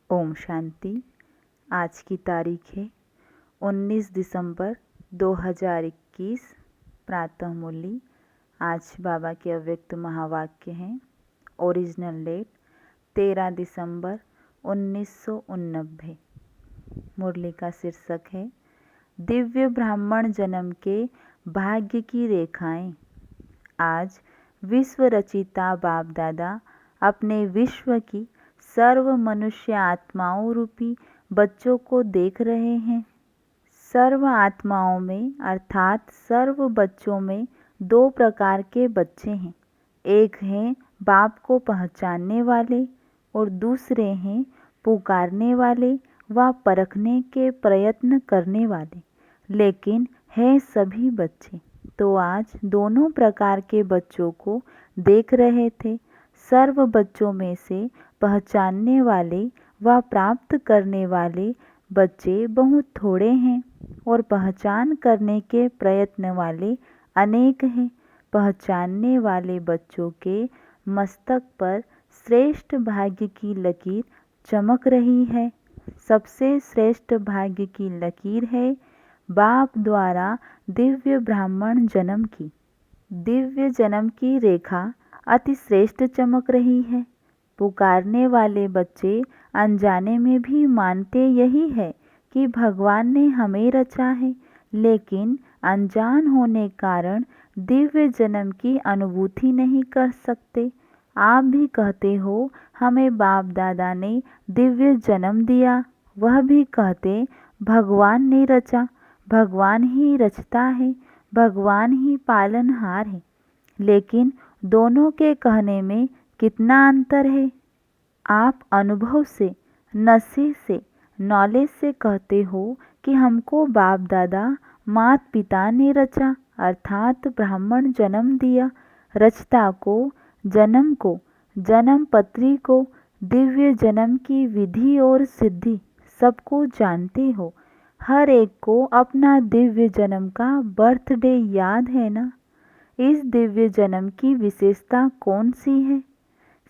ओम शांति। आज की तारीख है 19 दिसंबर 2021। प्रातः मुरली। आज बाबा के अव्यक्त महावाक्य हैं। ओरिजिनल डेट 13 दिसंबर 1989। मुरली का शीर्षक है दिव्य ब्राह्मण जन्म के भाग्य की रेखाएं। आज विश्व रचिता बाप दादा अपने विश्व की सर्व मनुष्य आत्माओं रूपी बच्चों को देख रहे हैं। सर्व आत्माओं में अर्थात सर्व बच्चों में दो प्रकार के बच्चे हैं। एक हैं बाप को पहचानने वाले और दूसरे हैं पुकारने वाले व परखने के प्रयत्न करने वाले, लेकिन हैं सभी बच्चे। तो आज दोनों प्रकार के बच्चों को देख रहे थे। सर्व बच्चों में से पहचानने वाले व प्राप्त करने वाले बच्चे बहुत थोड़े हैं और पहचान करने के प्रयत्न वाले अनेक हैं। पहचानने वाले बच्चों के मस्तक पर श्रेष्ठ भाग्य की लकीर चमक रही है। सबसे श्रेष्ठ भाग्य की लकीर है बाप द्वारा दिव्य ब्राह्मण जन्म की। दिव्य जन्म की रेखा अति श्रेष्ठ चमक रही है। पुकारने वाले बच्चे अनजाने में भी मानते यही है कि भगवान ने हमें रचा है, लेकिन अनजान होने कारण दिव्य जन्म की अनुभूति नहीं कर सकते। आप भी कहते हो हमें बाप दादा ने दिव्य जन्म दिया, वह भी कहते भगवान ने रचा। भगवान ही रचता है, भगवान ही पालनहार है, लेकिन दोनों के कहने में कितना अंतर है। आप अनुभव से, नशे से, नॉलेज से कहते हो कि हमको बाप दादा माता पिता ने रचा अर्थात ब्राह्मण जन्म दिया। रचता को, जन्म पत्री को, दिव्य जन्म की विधि और सिद्धि सबको जानते हो। हर एक को अपना दिव्य जन्म का बर्थडे याद है ना। इस दिव्य जन्म की विशेषता कौन सी है?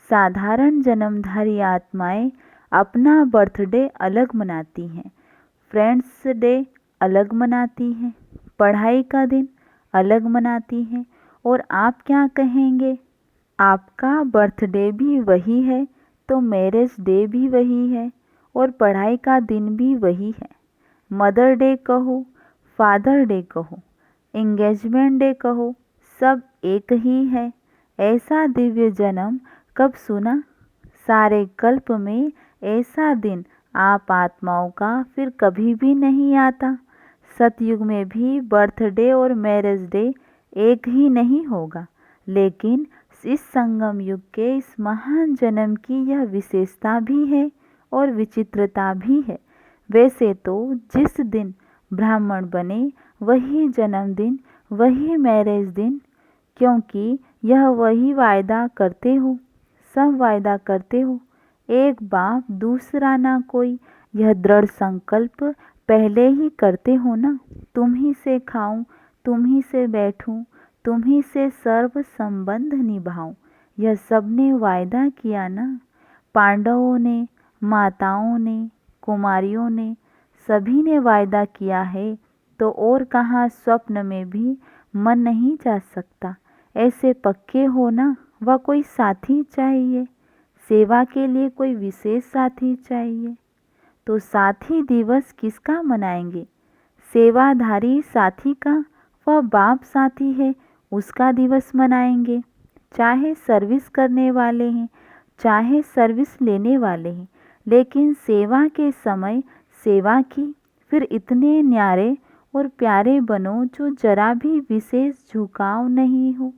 साधारण जन्मधारी आत्माएं अपना बर्थडे अलग मनाती हैं, फ्रेंड्स डे अलग मनाती हैं, पढ़ाई का दिन अलग मनाती हैं। और आप क्या कहेंगे? आपका बर्थडे भी वही है तो मैरिज डे भी वही है और पढ़ाई का दिन भी वही है। मदर डे कहो, फादर डे कहो, एंगेजमेंट डे कहो, सब एक ही है। ऐसा दिव्य जन्म कब सुना? सारे कल्प में ऐसा दिन आप आत्माओं का फिर कभी भी नहीं आता। सतयुग में भी बर्थडे और मैरिज डे एक ही नहीं होगा, लेकिन इस संगम युग के इस महान जन्म की यह विशेषता भी है और विचित्रता भी है। वैसे तो जिस दिन ब्राह्मण बने वही जन्मदिन, वही मैरिज दिन, क्योंकि यह वही वायदा करते हो, सब वायदा करते हो। एक बाप दूसरा ना कोई, यह दृढ़ संकल्प पहले ही करते हो ना। तुम ही से खाऊं, तुम ही से बैठूं, तुम ही से सर्व संबंध निभाऊं, यह सबने वायदा किया ना। पांडवों ने, माताओं ने, कुमारियों ने, सभी ने वायदा किया है, तो और कहाँ स्वप्न में भी मन नहीं जा सकता। ऐसे पक्के हो ना। वह कोई साथी चाहिए, सेवा के लिए कोई विशेष साथी चाहिए। तो साथी दिवस किसका मनाएंगे? सेवाधारी साथी का, वह बाप साथी है, उसका दिवस मनाएंगे। चाहे सर्विस करने वाले हैं, चाहे सर्विस लेने वाले हैं, लेकिन सेवा के समय सेवा की। फिर इतने न्यारे और प्यारे बनो जो जरा भी विशेष झुकाव नहीं हो।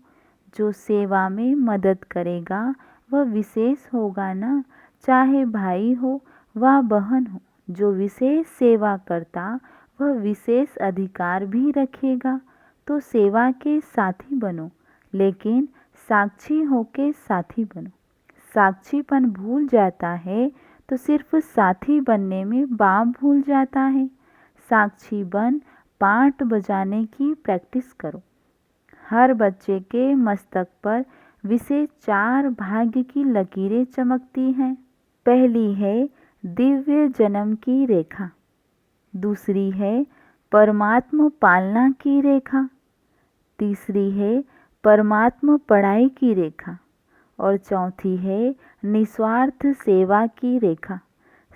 जो सेवा में मदद करेगा वह विशेष होगा ना, चाहे भाई हो व बहन हो। जो विशेष सेवा करता वह विशेष अधिकार भी रखेगा। तो सेवा के साथी बनो, लेकिन साक्षी होके साथी बनो। साक्षीपन भूल जाता है तो सिर्फ साथी बनने में बाप भूल जाता है। साक्षी बन पाठ बजाने की प्रैक्टिस करो। हर बच्चे के मस्तक पर विशेष 4 भाग्य की लकीरें चमकती हैं। पहली है दिव्य जन्म की रेखा। दूसरी है परमात्म पालना की रेखा। तीसरी है परमात्म पढ़ाई की रेखा। और चौथी है निस्वार्थ सेवा की रेखा।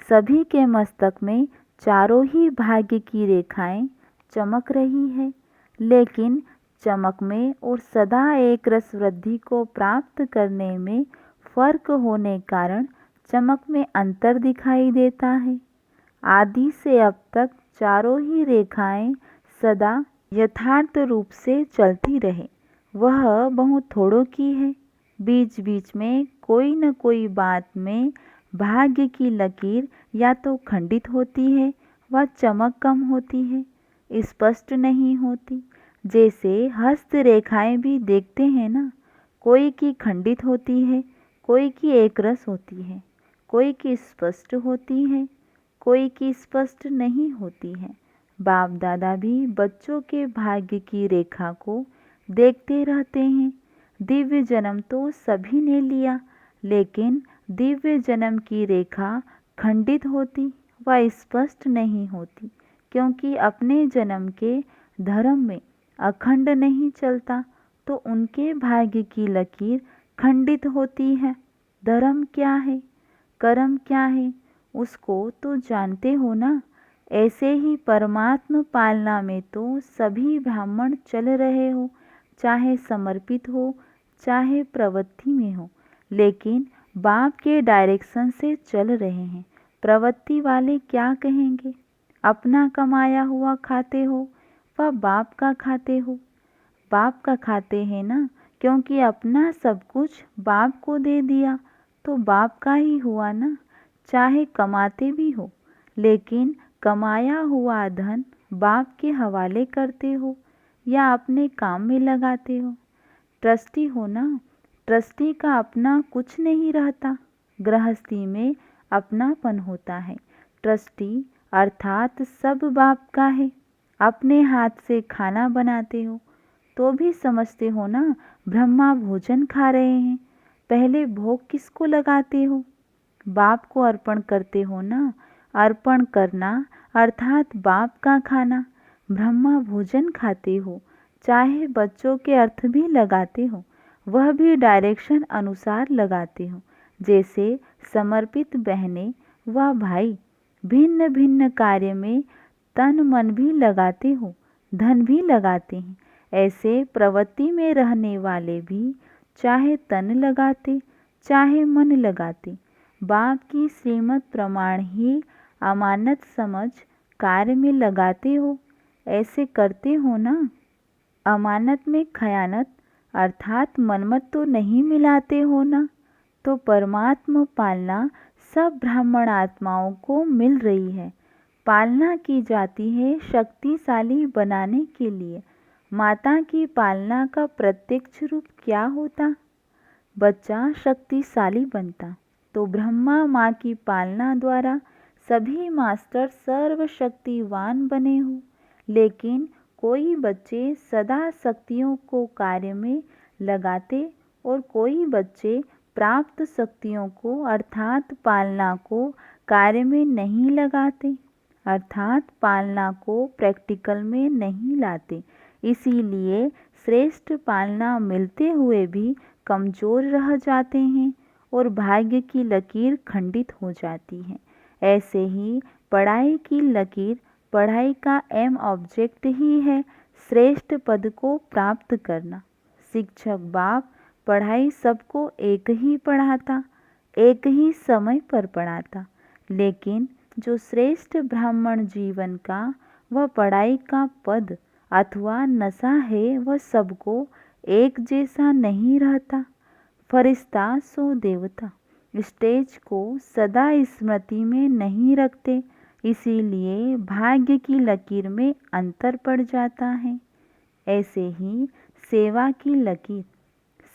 सभी के मस्तक में चारों ही भाग्य की रेखाएं चमक रही है, लेकिन चमक में और सदा एक रस वृद्धि को प्राप्त करने में फर्क होने कारण चमक में अंतर दिखाई देता है। आदि से अब तक चारों ही रेखाएं सदा यथार्थ रूप से चलती रहे, वह बहुत थोड़ों की है। बीच बीच में कोई न कोई बात में भाग्य की लकीर या तो खंडित होती है व चमक कम होती है, स्पष्ट नहीं होती। जैसे हस्त रेखाएं भी देखते हैं ना, कोई की खंडित होती है, कोई की एक रस होती है, कोई की स्पष्ट होती है, कोई की स्पष्ट नहीं होती है। बाप दादा भी बच्चों के भाग्य की रेखा को देखते रहते हैं। दिव्य जन्म तो सभी ने लिया, लेकिन दिव्य जन्म की रेखा खंडित होती व स्पष्ट नहीं होती, क्योंकि अपने जन्म के धर्म में अखंड नहीं चलता, तो उनके भाग्य की लकीर खंडित होती है। धर्म क्या है, कर्म क्या है, उसको तो जानते हो ना। ऐसे ही परमात्म पालना में तो सभी ब्राह्मण चल रहे हो, चाहे समर्पित हो चाहे प्रवृत्ति में हो, लेकिन बाप के डायरेक्शन से चल रहे हैं। प्रवृत्ति वाले क्या कहेंगे, अपना कमाया हुआ खाते हो व बाप का खाते हो। बाप का खाते हैं ना, क्योंकि अपना सब कुछ बाप को दे दिया तो बाप का ही हुआ ना। चाहे कमाते भी हो, लेकिन कमाया हुआ धन बाप के हवाले करते हो या अपने काम में लगाते हो। ट्रस्टी हो ना, ट्रस्टी का अपना कुछ नहीं रहता। गृहस्थी में अपनापन होता है। ट्रस्टी अर्थात सब बाप का है। अपने हाथ से खाना बनाते हो तो भी समझते हो ना, ब्रह्मा भोजन खा रहे हैं। पहले भोग किसको लगाते हो, बाप को अर्पण करते हो ना। अर्पण करना अर्थात बाप का खाना। ब्रह्मा भोजन खाते हो, चाहे बच्चों के अर्थ भी लगाते हो, वह भी डायरेक्शन अनुसार लगाते हो। जैसे समर्पित बहनें व भाई भिन्न भिन्न कार्य में तन मन भी लगाते हो, धन भी लगाते हैं। ऐसे प्रवृत्ति में रहने वाले भी चाहे तन लगाते चाहे मन लगाते, बाप की श्रीमत प्रमाण ही अमानत समझ कार्य में लगाते हो। ऐसे करते हो ना। अमानत में खयानत अर्थात मनमत तो नहीं मिलाते हो ना। तो परमात्मा पालना सब ब्राह्मण आत्माओं को मिल रही है। पालना की जाती है शक्तिशाली बनाने के लिए। माता की पालना का प्रत्यक्ष रूप क्या होता, बच्चा शक्तिशाली बनता। तो ब्रह्मा माँ की पालना द्वारा सभी मास्टर सर्वशक्तिवान बने हो, लेकिन कोई बच्चे सदा शक्तियों को कार्य में लगाते और कोई बच्चे प्राप्त शक्तियों को अर्थात पालना को कार्य में नहीं लगाते, अर्थात पालना को प्रैक्टिकल में नहीं लाते। इसीलिए श्रेष्ठ पालना मिलते हुए भी कमजोर रह जाते हैं और भाग्य की लकीर खंडित हो जाती है। ऐसे ही पढ़ाई की लकीर, पढ़ाई का एम ऑब्जेक्ट ही है श्रेष्ठ पद को प्राप्त करना। शिक्षक बाप पढ़ाई सबको एक ही पढ़ाता, एक ही समय पर पढ़ाता, लेकिन जो श्रेष्ठ ब्राह्मण जीवन का वह पढ़ाई का पद अथवा नशा है, वह सबको एक जैसा नहीं रहता। फरिश्ता सो देवता स्टेज को सदा स्मृति में नहीं रखते, इसीलिए भाग्य की लकीर में अंतर पड़ जाता है। ऐसे ही सेवा की लकीर,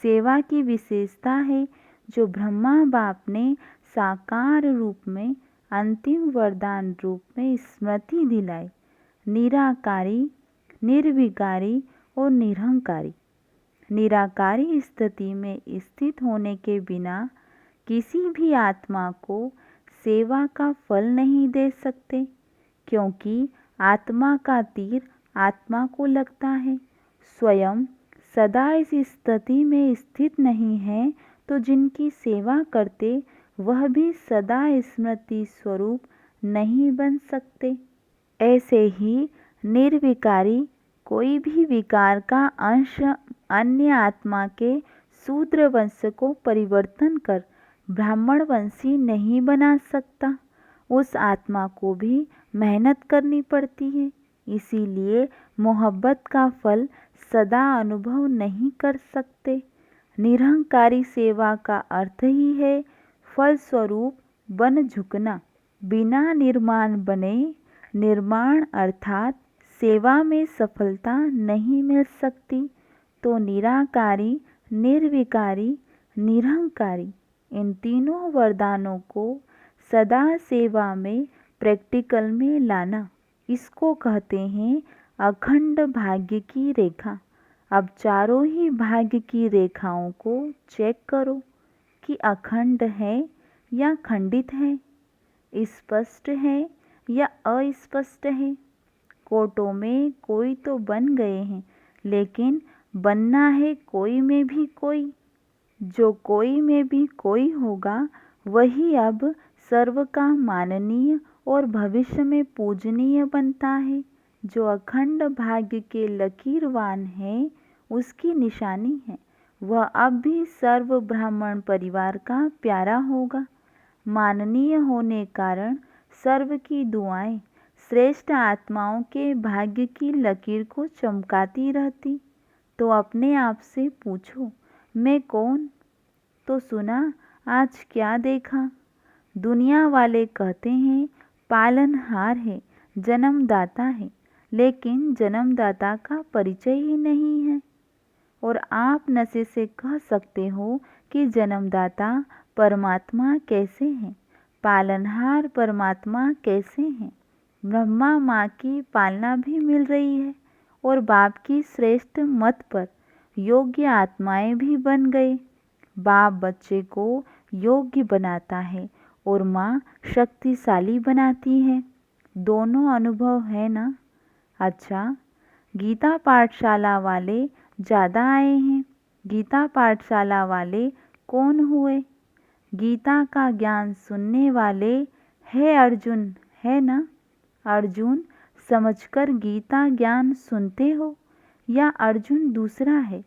सेवा की विशेषता है जो ब्रह्मा बाप ने साकार रूप में अंतिम वरदान रूप में स्मृति दिलाई। निराकारी, निर्विकारी और निरहंकारी। निराकारी स्थिति में स्थित होने के बिना किसी भी आत्मा को सेवा का फल नहीं दे सकते, क्योंकि आत्मा का तीर आत्मा को लगता है। स्वयं सदा इस स्थिति में स्थित नहीं है तो जिनकी सेवा करते वह भी सदा स्मृति स्वरूप नहीं बन सकते। ऐसे ही निर्विकारी कोई भी विकार का अंश अन्य आत्मा के शूद्र वंश को परिवर्तन कर ब्राह्मण वंशी नहीं बना सकता। उस आत्मा को भी मेहनत करनी पड़ती है, इसीलिए मोहब्बत का फल सदा अनुभव नहीं कर सकते। निरहंकारी सेवा का अर्थ ही है फल स्वरूप बन झुकना। बिना निर्माण बने निर्माण अर्थात सेवा में सफलता नहीं मिल सकती। तो निराकारी, निर्विकारी, निरहंकारी इन तीनों वरदानों को सदा सेवा में प्रैक्टिकल में लाना, इसको कहते हैं अखंड भाग्य की रेखा। अब चारों ही भाग्य की रेखाओं को चेक करो कि अखंड है या खंडित है, स्पष्ट है या अस्पष्ट है। कोटों में कोई तो बन गए हैं, लेकिन बनना है कोई में भी कोई। जो कोई में भी कोई होगा वही अब सर्व का माननीय और भविष्य में पूजनीय बनता है। जो अखंड भाग्य के लकीरवान है उसकी निशानी है, वह अब भी सर्व ब्राह्मण परिवार का प्यारा होगा। माननीय होने कारण सर्व की दुआएं श्रेष्ठ आत्माओं के भाग्य की लकीर को चमकाती रहती। तो अपने आप से पूछो, मैं कौन? तो सुना आज क्या देखा? दुनिया वाले कहते हैं पालनहार है, जन्मदाता है, लेकिन जन्मदाता का परिचय ही नहीं है। और आप नशे से कह सकते हो कि जन्मदाता परमात्मा कैसे हैं, पालनहार परमात्मा कैसे हैं। ब्रह्मा माँ की पालना भी मिल रही है और बाप की श्रेष्ठ मत पर योग्य आत्माएं भी बन गए। बाप बच्चे को योग्य बनाता है और माँ शक्तिशाली बनाती है। दोनों अनुभव है ना? अच्छा, गीता पाठशाला वाले ज़्यादा आए हैं। गीता पाठशाला वाले कौन हुए? गीता का ज्ञान सुनने वाले है अर्जुन, है ना? अर्जुन समझकर गीता ज्ञान सुनते हो या अर्जुन दूसरा है?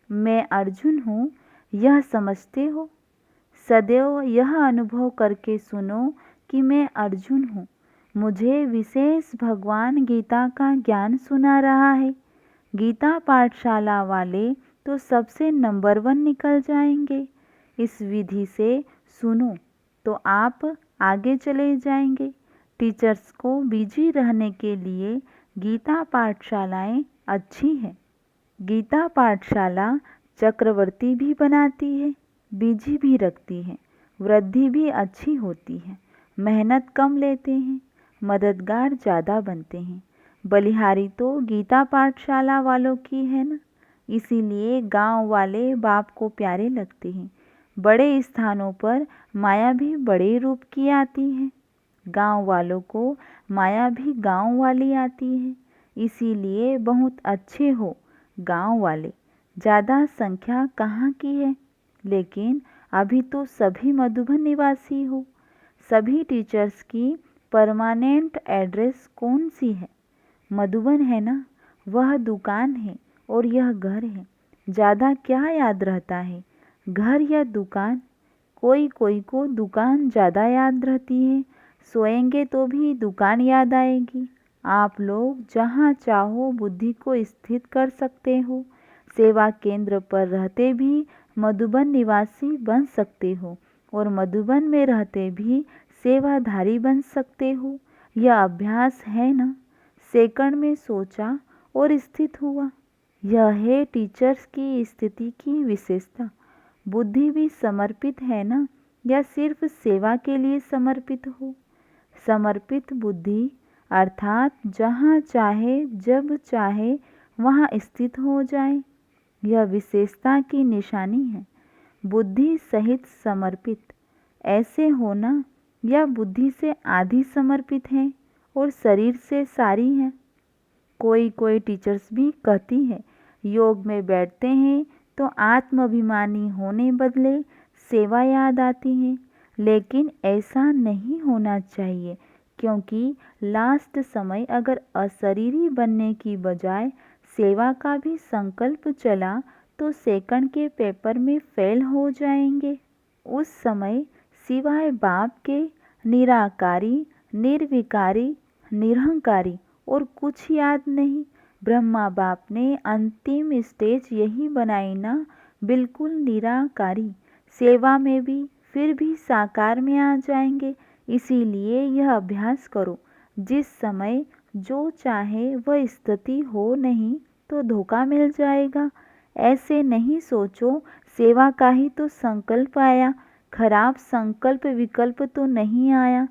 मैं अर्जुन हूँ यह समझते हो? सदैव यह अनुभव करके सुनो कि मैं अर्जुन हूँ। मुझे विशेष भगवान गीता का ज्ञान सुना रहा है। गीता पाठशाला वाले तो सबसे नंबर 1 निकल जाएंगे। इस विधि से सुनो तो आप आगे चले जाएंगे। टीचर्स को बिजी रहने के लिए गीता पाठशालाएं अच्छी हैं। गीता पाठशाला चक्रवर्ती भी बनाती है, बिजी भी रखती है, वृद्धि भी अच्छी होती है, मेहनत कम लेते हैं, मददगार ज़्यादा बनते हैं। बलिहारी तो गीता पाठशाला वालों की है ना, इसीलिए गांव वाले बाप को प्यारे लगते हैं। बड़े स्थानों पर माया भी बड़े रूप की आती है। गांव वालों को माया भी गांव वाली आती है, इसीलिए बहुत अच्छे हो गांव वाले। ज़्यादा संख्या कहाँ की है, लेकिन अभी तो सभी मधुबन निवासी हो। सभी टीचर्स की परमानेंट एड्रेस कौन सी है? मधुबन है ना? वह दुकान है और यह घर है। ज़्यादा क्या याद रहता है, घर या दुकान? कोई कोई को दुकान ज़्यादा याद रहती है, सोएंगे तो भी दुकान याद आएगी। आप लोग जहाँ चाहो बुद्धि को स्थित कर सकते हो। सेवा केंद्र पर रहते भी मधुबन निवासी बन सकते हो और मधुबन में रहते भी सेवाधारी बन सकते हो। यह अभ्यास है ना? सेकंड में सोचा और स्थित हुआ। यह है टीचर्स की स्थिति की विशेषता। बुद्धि भी समर्पित है ना, या सिर्फ सेवा के लिए समर्पित हो? समर्पित बुद्धि अर्थात जहाँ चाहे जब चाहे वहाँ स्थित हो जाए, यह विशेषता की निशानी है। बुद्धि सहित समर्पित ऐसे होना या बुद्धि से आधी समर्पित हैं और शरीर से सारी हैं। कोई कोई टीचर्स भी कहती है योग में बैठते हैं तो आत्माभिमानी होने बदले सेवा याद आती है, लेकिन ऐसा नहीं होना चाहिए, क्योंकि लास्ट समय अगर अशरीरी बनने की बजाय सेवा का भी संकल्प चला तो सेकंड के पेपर में फेल हो जाएंगे। उस समय सिवाय बाप के निराकारी, निर्विकारी, निरहंकारी और कुछ याद नहीं। ब्रह्मा बाप ने अंतिम स्टेज यही बनाई ना, बिल्कुल निराकारी। सेवा में भी फिर भी साकार में आ जाएंगे। इसीलिए यह अभ्यास करो, जिस समय जो चाहे वह स्थिति हो नहीं तो धोखा मिल जाएगा। ऐसे नहीं सोचो सेवा का ही तो संकल्प आया, खराब संकल्प विकल्प तो नहीं आया।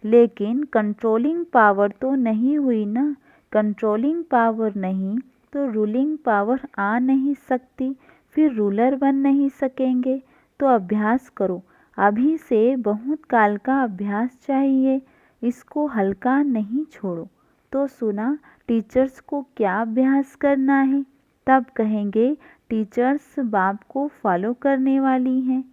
लेकिन कंट्रोलिंग पावर तो नहीं हुई ना। कंट्रोलिंग पावर नहीं तो रूलिंग पावर आ नहीं सकती, फिर रूलर बन नहीं सकेंगे। तो अभ्यास करो, अभी से बहुत काल का अभ्यास चाहिए, इसको हल्का नहीं छोड़ो। तो सुना टीचर्स को क्या अभ्यास करना है, तब कहेंगे टीचर्स बाप को फॉलो करने वाली हैं।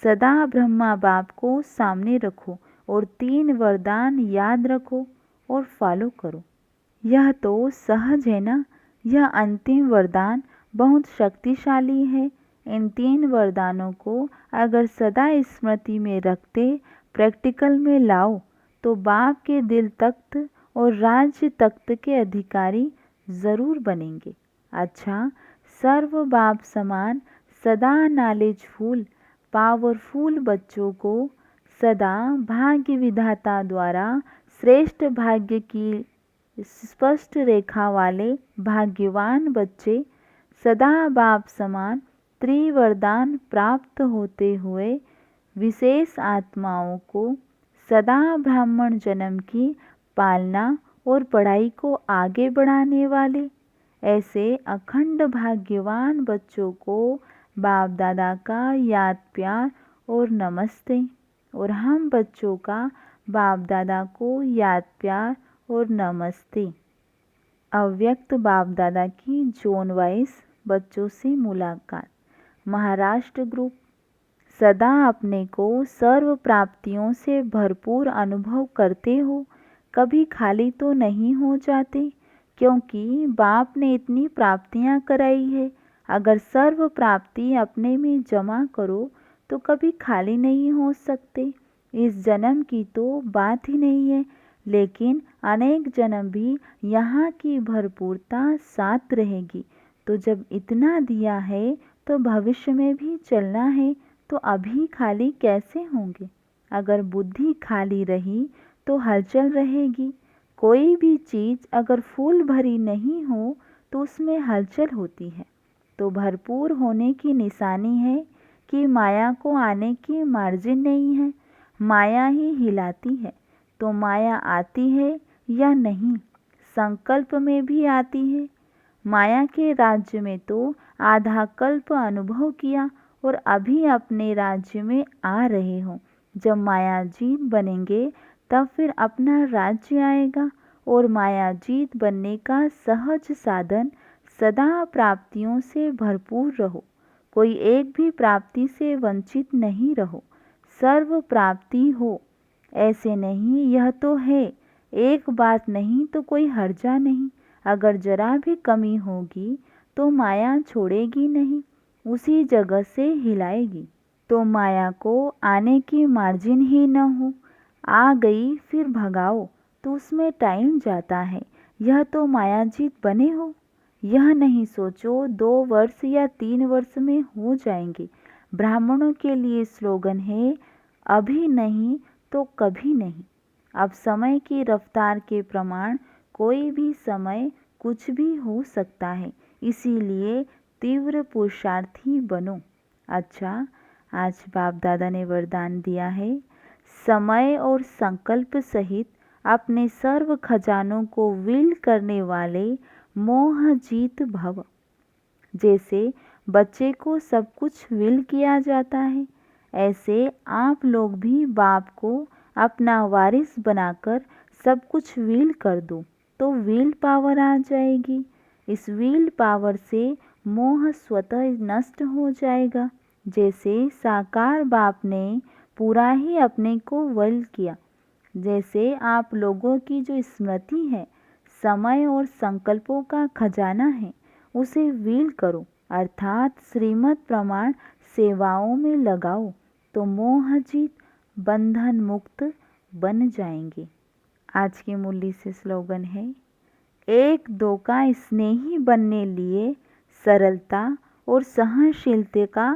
सदा ब्रह्मा बाप को सामने रखो और 3 वरदान याद रखो और फॉलो करो। यह तो सहज है ना। यह अंतिम वरदान बहुत शक्तिशाली है। इन 3 वरदानों को अगर सदा स्मृति में रखते प्रैक्टिकल में लाओ तो बाप के दिल तख्त और राज्य तख्त के अधिकारी जरूर बनेंगे। अच्छा, सर्व बाप समान सदा नॉलेजफुल पावरफुल बच्चों को सदा भाग्य विधाता द्वारा श्रेष्ठ भाग्य की स्पष्ट रेखा वाले भाग्यवान बच्चे सदा बाप समान त्रिवरदान प्राप्त होते हुए विशेष आत्माओं को सदा ब्राह्मण जन्म की पालना और पढ़ाई को आगे बढ़ाने वाले ऐसे अखंड भाग्यवान बच्चों को बाप दादा का याद प्यार और नमस्ते। और हम बच्चों का बाप दादा को याद प्यार और नमस्ते। अव्यक्त बाप दादा की जोन वाइज बच्चों से मुलाकात। महाराष्ट्र ग्रुप। सदा अपने को सर्व प्राप्तियों से भरपूर अनुभव करते हो, कभी खाली तो नहीं हो जाते, क्योंकि बाप ने इतनी प्राप्तियां कराई है। अगर सर्व प्राप्ति अपने में जमा करो तो कभी खाली नहीं हो सकते। इस जन्म की तो बात ही नहीं है, लेकिन अनेक जन्म भी यहाँ की भरपूरता साथ रहेगी। तो जब इतना दिया है तो भविष्य में भी चलना है, तो अभी खाली कैसे होंगे। अगर बुद्धि खाली रही तो हलचल रहेगी। कोई भी चीज़ अगर फूल भरी नहीं हो तो उसमें हलचल होती है। तो भरपूर होने की निशानी है कि माया को आने की मार्जिन नहीं है, माया ही हिलाती है। तो माया आती है या नहीं, संकल्प में भी आती है। माया के राज्य में तो आधा कल्प अनुभव किया और अभी अपने राज्य में आ रहे हो। जब माया जीत बनेंगे तब फिर अपना राज्य आएगा। और माया जीत बनने का सहज साधन सदा प्राप्तियों से भरपूर रहो, कोई एक भी प्राप्ति से वंचित नहीं रहो, सर्व प्राप्ति हो। ऐसे नहीं, यह तो है, एक बात नहीं तो कोई हर्जा नहीं। अगर जरा भी कमी होगी तो माया छोड़ेगी नहीं, उसी जगह से हिलाएगी। तो माया को आने की मार्जिन ही न हो, आ गई फिर भगाओ तो उसमें टाइम जाता है। यह तो मायाजीत बने हो। यह नहीं सोचो 2 वर्ष या 3 वर्ष में हो जाएंगे। ब्राह्मणों के लिए स्लोगन है, अभी नहीं तो कभी नहीं। अब समय की रफ्तार के प्रमाण कोई भी समय कुछ भी हो सकता है, इसीलिए तीव्र पुरुषार्थी बनो। अच्छा, आज बाप दादा ने वरदान दिया है, समय और संकल्प सहित अपने सर्व खजानों को विल करने वाले मोह जीत भव। जैसे बच्चे को सब कुछ विल किया जाता है, ऐसे आप लोग भी बाप को अपना वारिस बनाकर सब कुछ व्हील कर दो तो व्हील पावर आ जाएगी। इस व्हील पावर से मोह स्वतः नष्ट हो जाएगा। जैसे साकार बाप ने पूरा ही अपने को वल किया। जैसे आप लोगों की जो स्मृति है, समय और संकल्पों का खजाना है, उसे व्हील करो अर्थात श्रीमत प्रमाण सेवाओं में लगाओ तो मोहजीत बंधन मुक्त बन जाएंगे। आज के मुरली से स्लोगन है, एक दो का स्नेही बनने लिए सरलता और सहनशीलता का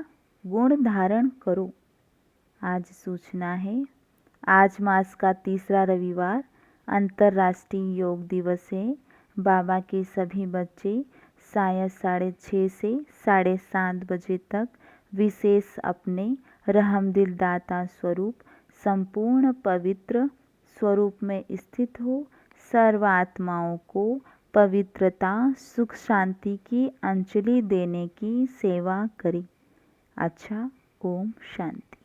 गुण धारण करो। आज सूचना है, आज मास का तीसरा रविवार अंतर्राष्ट्रीय योग दिवस है। बाबा के सभी बच्चे शायद 6:30 से 7:30 बजे तक विशेष अपने रहमदिल दाता स्वरूप संपूर्ण पवित्र स्वरूप में स्थित हो सर्व आत्माओं को पवित्रता सुख शांति की अंजलि देने की सेवा करें। अच्छा, ओम शांति।